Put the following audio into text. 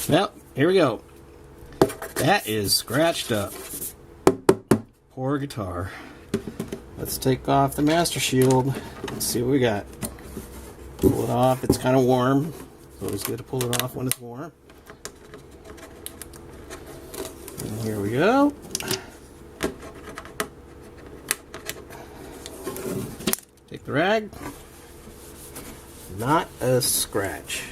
Well, here we go. That is scratched up. Poor guitar. Let's take off the MasterShield. Let's see what we got. Pull it off. It's kind of warm. It's always good to pull it off when it's warm. And here we go. Take the rag. Not a scratch.